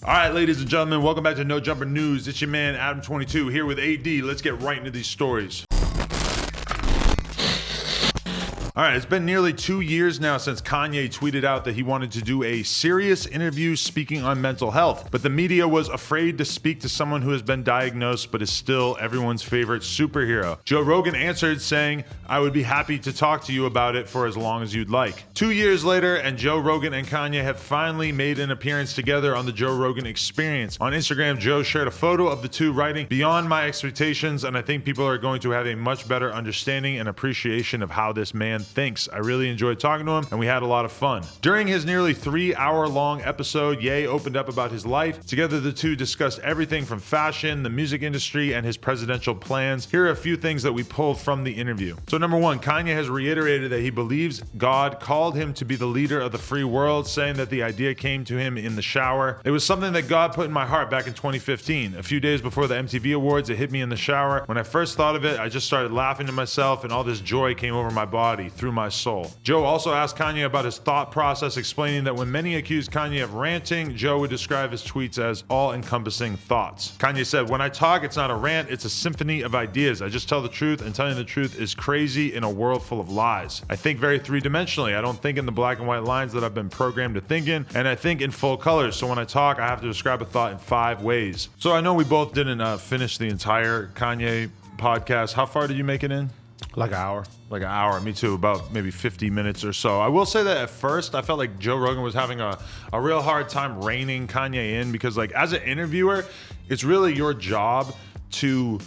All right, ladies and gentlemen, welcome back to No Jumper News. It's your man, Adam22, here with AD. Let's get right into these stories. All right, it's been nearly 2 years now since Kanye tweeted out that he wanted to do a serious interview speaking on mental health, but the media was afraid to speak to someone who has been diagnosed but is still everyone's favorite superhero. Joe Rogan answered saying, "I would be happy to talk to you about it for as long as you'd like." 2 years later, and Joe Rogan and Kanye have finally made an appearance together on the Joe Rogan Experience. On Instagram, Joe shared a photo of the two writing, "Beyond my expectations, and I think people are going to have a much better understanding and appreciation of how this man thinks. I really enjoyed talking to him, and we had a lot of fun." During his nearly 3-hour-long episode, Ye opened up about his life. Together, the two discussed everything from fashion, the music industry, and his presidential plans. Here are a few things that we pulled from the interview. So number one, Kanye has reiterated that he believes God called him to be the leader of the free world, saying that the idea came to him in the shower. "It was something that God put in my heart back in 2015. A few days before the MTV Awards, it hit me in the shower. When I first thought of it, I just started laughing to myself, and all this joy came over my body, through my soul." Joe also asked Kanye about his thought process, explaining that when many accused Kanye of ranting, Joe would describe his tweets as all-encompassing thoughts. Kanye said, "When I talk, it's not a rant, it's a symphony of ideas. I just tell the truth, and telling the truth is crazy in a world full of lies. I think very three-dimensionally. I don't think in the black and white lines that I've been programmed to think in, and I think in full colors. So when I talk, I have to describe a thought in 5 ways." So I know we both didn't finish the entire Kanye podcast. How far did you make it in? Like an hour. Like an hour, me too, about maybe 50 minutes or so. I will say that at first, I felt like Joe Rogan was having a real hard time reining Kanye in, because like as an interviewer, it's really your job to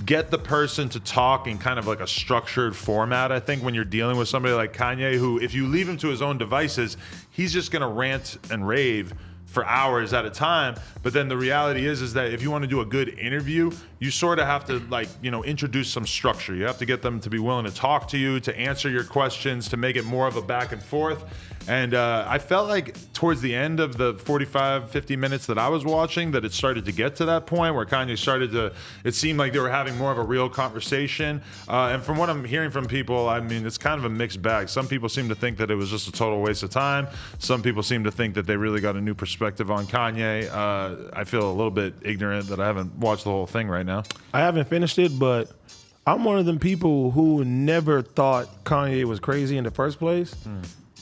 get the person to talk in kind of like a structured format. I think when you're dealing with somebody like Kanye, who if you leave him to his own devices, he's just gonna rant and rave for hours at a time. But then the reality is that if you want to do a good interview, you sort of have to introduce some structure. You have to get them to be willing to talk to you, to answer your questions, to make it more of a back and forth. And I felt like towards the end of the 45, 50 minutes that I was watching, that it started to get to that point where Kanye started to, it seemed like they were having more of a real conversation. And from what I'm hearing from people, I mean, it's kind of a mixed bag. Some people seem to think that it was just a total waste of time. Some people seem to think that they really got a new perspective on Kanye. I feel a little bit ignorant that I haven't watched the whole thing right now. I haven't finished it, but I'm one of them people who never thought Kanye was crazy in the first place.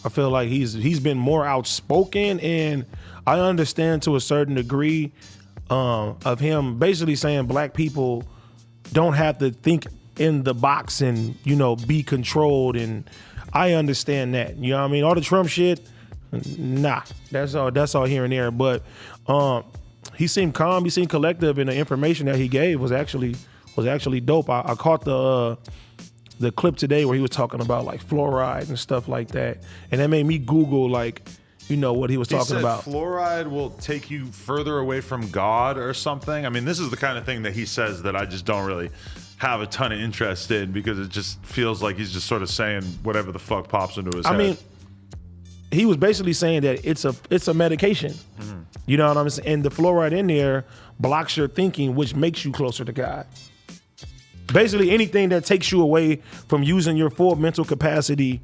I feel like he's been more outspoken, and I understand to a certain degree of him basically saying black people don't have to think in the box and be controlled, and I understand that. You know what I mean? All the Trump shit, nah, that's all here and there. But he seemed calm, he seemed collective, and the information that he gave was actually dope. I caught the clip today where he was talking about like fluoride and stuff like that, and that made me Google what he was talking about. Fluoride will take you further away from God or something. I mean, this is the kind of thing that he says that I just don't really have a ton of interest in, because it just feels like he's just sort of saying whatever the fuck pops into his head. I mean, he was basically saying that it's a medication. Mm-hmm. You know what I'm saying? And the fluoride in there blocks your thinking, which makes you closer to God. Basically, anything that takes you away from using your full mental capacity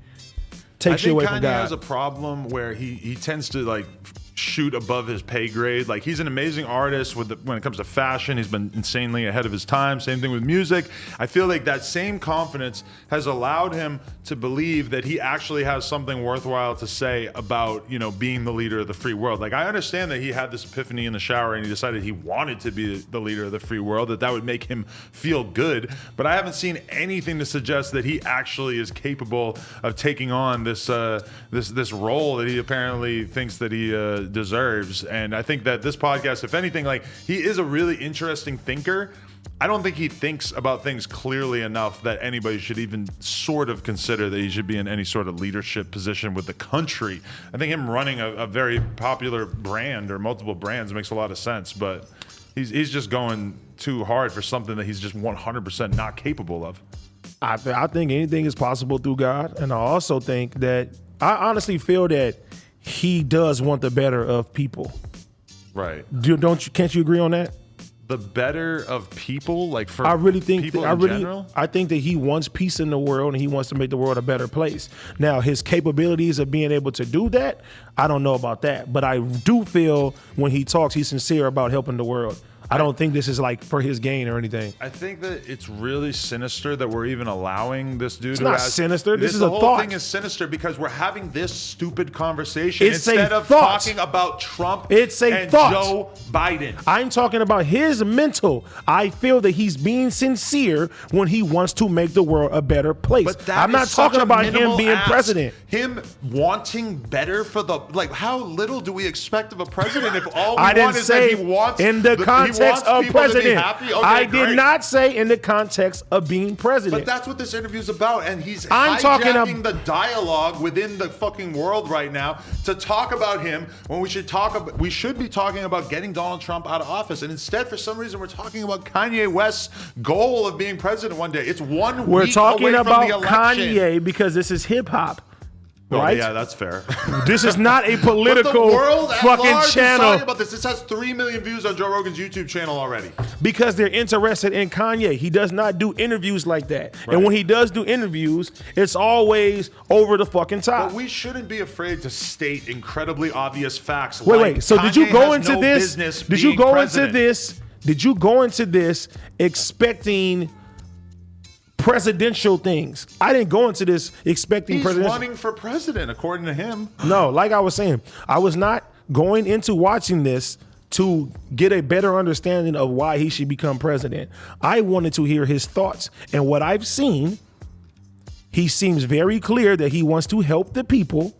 takes you away from God. I think Kanye has a problem where he tends to shoot above his pay grade. Like, he's an amazing artist when it comes to fashion. He's been insanely ahead of his time. Same thing with music. I feel like that same confidence has allowed him to believe that he actually has something worthwhile to say about, being the leader of the free world. Like, I understand that he had this epiphany in the shower and he decided he wanted to be the leader of the free world, that would make him feel good. But I haven't seen anything to suggest that he actually is capable of taking on this role that he apparently thinks that he deserves. And I think that this podcast, if anything, he is a really interesting thinker. I don't think he thinks about things clearly enough that anybody should even sort of consider that he should be in any sort of leadership position with the country. I think him running a very popular brand or multiple brands makes a lot of sense, but he's just going too hard for something that he's just 100% not capable of. I think anything is possible through God, and I also think that I honestly feel that he does want the better of people. Right. Can't you agree on that? the better of people, like for I really think people that, in general? I think that he wants peace in the world and he wants to make the world a better place. Now, his capabilities of being able to do that, I don't know about that, but I do feel when he talks, he's sincere about helping the world. I don't think this is like for his gain or anything. I think that it's really sinister that we're even allowing this dude. It's not sinister. This is a thought. The whole thing is sinister because we're having this stupid conversation instead of thought. talking about Trump It's a and thought. Joe Biden. I'm talking about his mental. I feel that he's being sincere when he wants to make the world a better place. But that I'm not is such talking a about him minimal being ask. president. Him wanting better for the how little do we expect of a president if all we I didn't want is say that he wants in the context of president. Happy? Okay, I did great. not say in the context of being president. But that's what this interview is about, and he's I'm hijacking the dialogue within the fucking world right now to talk about him when we should be talking about getting Donald Trump out of office, and instead, for some reason, we're talking about Kanye West's goal of being president one day. It's We're week talking away about from the election. Kanye because this is hip hop. Right? Yeah, that's fair. This is not a But political the world at fucking large channel. is talking about this. This has 3 million views on Joe Rogan's YouTube channel already. Because they're interested in Kanye. He does not do interviews like that. Right. And when he does do interviews, it's always over the fucking top. But we shouldn't be afraid to state incredibly obvious facts. Wait. So did you Kanye go has into no this? business Did you being go president. into this? Did you go into this expecting presidential things? I didn't go into this expecting He's presidential. running for president, according to him. No, like I was saying, I was not going into watching this to get a better understanding of why he should become president. I wanted to hear his thoughts. And what I've seen, he seems very clear that he wants to help the people,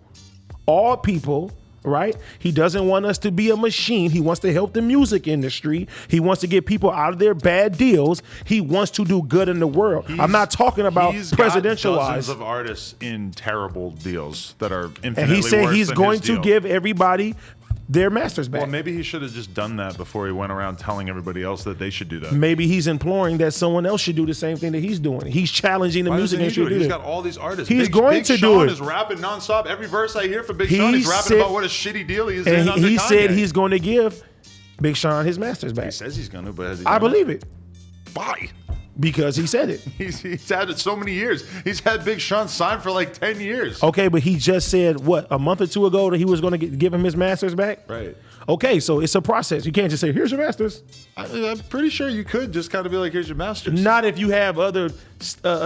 all people, right? He doesn't want us to be a machine. He wants to help the music industry. He wants to get people out of their bad deals. He wants to do good in the world. I'm not talking about presidential got wise. dozens of artists in terrible deals that are infinitely And he said worse he's than going his to deal. give everybody their masters back. Well, maybe he should have just done that before he went around telling everybody else that they should do that. Maybe he's imploring that someone else should do the same thing that he's doing. He's challenging the Why music doesn't he industry do to it? do He's that. got all these artists. He's Big going to do Sean it. is rapping nonstop. Every verse I hear from Big He Sean, he's rapping said- about what a shitty deal he is in And under he Kanye. said he's going to give Big Sean his masters back. He says he's going to, but has he I done believe it Why? because he said it. He's had it so many years. He's had Big Sean signed for like 10 years. Okay, but he just said, what, a month or two ago that he was going to give him his masters back? Right. Okay, so it's a process. You can't just say, here's your masters. I'm pretty sure you could just kind of be like, here's your masters. Not if you have other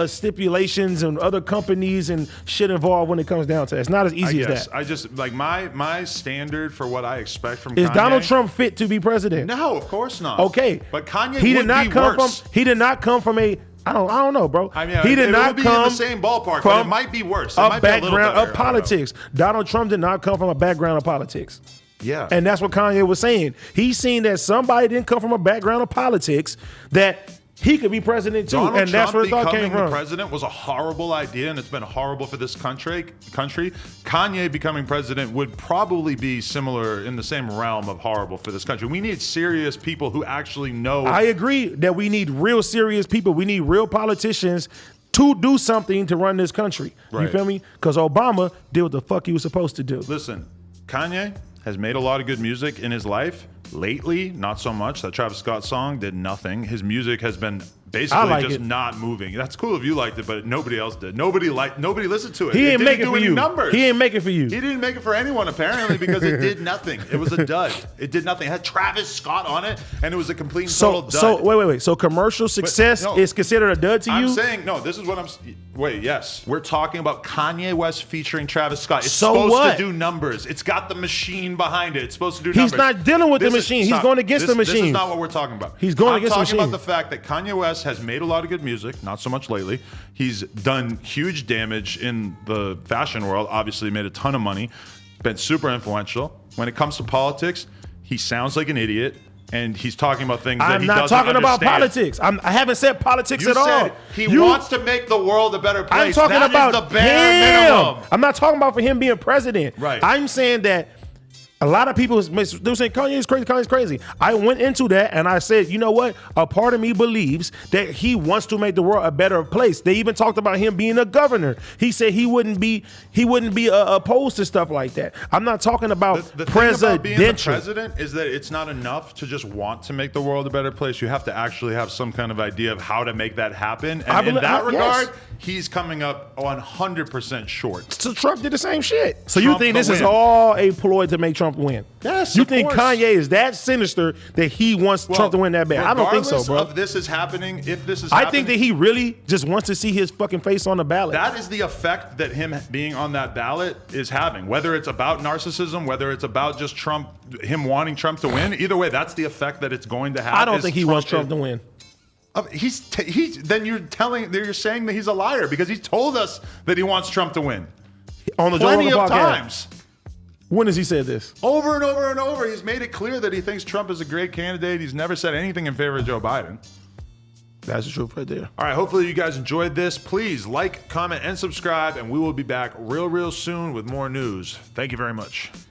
stipulations and other companies and shit involved when it comes down to it. It's not as easy as that. I just, like, my standard for what I expect from Is Kanye. Donald Trump fit to be president? No, of course not. Okay. But Kanye he would did not be come worse. from he did not come from a I don't know, bro. I mean, he did it not would be come in the same ballpark, but from it might be worse. It a might be a little background better. of politics. Donald Trump did not come from a background of politics. Yeah. And that's what Kanye was saying. He's seen that somebody didn't come from a background of politics that he could be president too. Donald and that's Trump where the thought came becoming the from. president was a horrible idea, and it's been horrible for this country. Kanye becoming president would probably be similar in the same realm of horrible for this country. We need serious people who actually know. I agree that we need real serious people. We need real politicians to do something to run this country. You Right. feel me? Because Obama did what the fuck he was supposed to do. Listen, Kanye has made a lot of good music in his life. Lately, not so much. That Travis Scott song did nothing. His music has been basically like just it. not moving. That's cool if you liked it, but nobody else did. Nobody listened to it. He It didn't make it do for any you. numbers. He didn't make it for you. He didn't make it for anyone, apparently, because it did nothing. It was a dud. It did nothing. It had Travis Scott on it, and it was a complete and total dud. So wait. So commercial success no. is considered a dud to you? I'm saying, no, this is what I'm... Wait, yes. We're talking about Kanye West featuring Travis Scott. It's So supposed what? to do numbers. It's got the machine behind it. It's supposed to do numbers. He's not dealing with the machine. He's stop. going against the This machine. is not what we're talking about. He's going I'm against the talking about machine. the fact that Kanye West has made a lot of good music, not so much lately. He's done huge damage in the fashion world, obviously made a ton of money, been super influential. When it comes to politics, he sounds like an idiot. And he's talking about things that I'm he not doesn't talking about understand. politics. I haven't said politics You at all. said he wants to make the world a better I'm place. talking That about is the bare him. minimum. I'm not talking about for him being president. Right. I'm saying that A lot of people, they were saying Kanye's crazy, Kanye's crazy. I went into that and I said, you know what? A part of me believes that he wants to make the world a better place. They even talked about him being a governor. He said he wouldn't be opposed to stuff like that. I'm not talking about the presidential. Thing about being the president is that it's not enough to just want to make the world a better place. You have to actually have some kind of idea of how to make that happen. And in that regard, he's coming up 100% short. So Trump did the same shit. So Trump you think this is all a ploy to make Trump win? Yes. You think Kanye is that sinister that he wants Trump to win that bad? I don't think so, bro. If this is happening, I think that he really just wants to see his fucking face on the ballot. That is the effect that him being on that ballot is having. Whether it's about narcissism, whether it's about just Trump, him wanting Trump to win, either way, that's the effect that it's going to have. I don't think he wants Trump to win. Then you're saying that he's a liar because he told us that he wants Trump to win on the Joe Rogan podcast. Times. When has he said this? Over and over and over. He's made it clear that he thinks Trump is a great candidate. He's never said anything in favor of Joe Biden. That's the truth right there. All right, hopefully you guys enjoyed this. Please like, comment, and subscribe, and we will be back real soon with more news. Thank you very much.